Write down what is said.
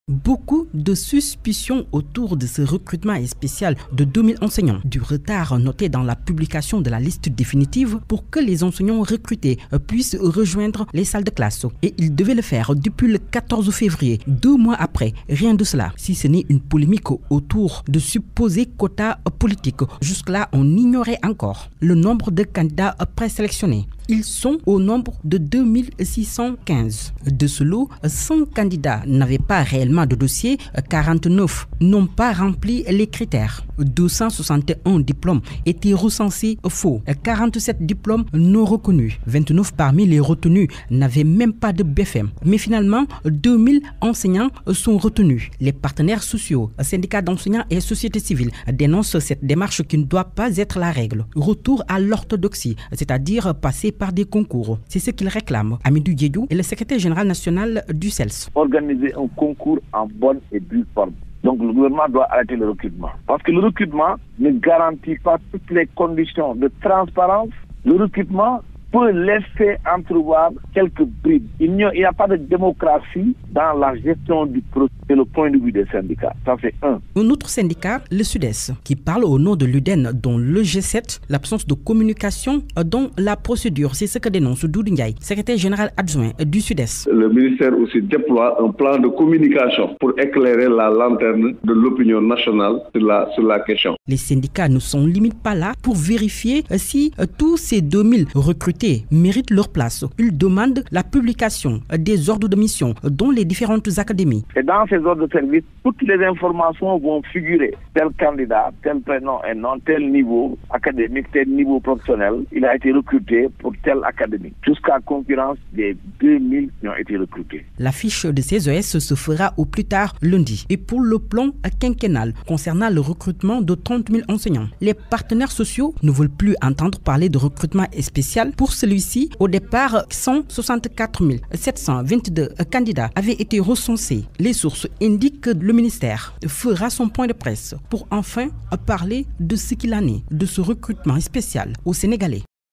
Beaucoup de suspicions autour de ce recrutement spécial de 2000 enseignants. Du retard noté dans la publication de la liste définitive pour que les enseignants recrutés puissent rejoindre les salles de classe. Et ils devaient le faire depuis le 14 février, 2 mois après. Rien de cela, si ce n'est une polémique autour de supposés quotas politiques. Jusque-là, on ignorait encore le nombre de candidats présélectionnés. Ils sont au nombre de 2615. De ce lot, 100 candidats n'avaient pas réellement de dossier, 49 n'ont pas rempli les critères. 261 diplômes étaient recensés faux, 47 diplômes non reconnus. 29 parmi les retenus n'avaient même pas de BFM. Mais finalement, 2000 enseignants sont retenus. Les partenaires sociaux, syndicats d'enseignants et société civile dénoncent cette démarche qui ne doit pas être la règle. Retour à l'orthodoxie, c'est-à-dire passer par des concours. C'est ce qu'ils réclament. Amidou Diédou est le secrétaire général national du CELS. Organiser un concours en bonne et due forme. Donc le gouvernement doit arrêter le recrutement. Parce que le recrutement ne garantit pas toutes les conditions de transparence. Le recrutement peut laisser entrevoir quelques bribes. Il n'y a pas de démocratie dans la gestion du processus. C'est le point de vue des syndicats. Ça, c'est un. Un autre syndicat, le Sud-Est, qui parle au nom de l'UDEN, dont le G7, l'absence de communication dans la procédure. C'est ce que dénonce Doudou Ndiaye, secrétaire général adjoint du Sud-Est. Le ministère aussi déploie un plan de communication pour éclairer la lanterne de l'opinion nationale sur la question. Les syndicats ne sont limite pas là pour vérifier si tous ces 2000 recrutés méritent leur place. Ils demandent la publication des ordres de mission dans les différentes académies. Et dans ces ordres de service, toutes les informations vont figurer. Tel candidat, tel prénom et nom, tel niveau académique, tel niveau professionnel, il a été recruté pour telle académie. Jusqu'à concurrence des 2000 qui ont été recrutés. La fiche de ces ES se fera au plus tard lundi. Et pour le plan quinquennal concernant le recrutement de 30 000 enseignants, les partenaires sociaux ne veulent plus entendre parler de recrutement spécial. Pour celui-ci, au départ, 164 722 candidats avaient été recensés. Les sources indiquent que le ministère fera son point de presse pour enfin parler de ce qu'il en est de ce recrutement spécial au Sénégalais.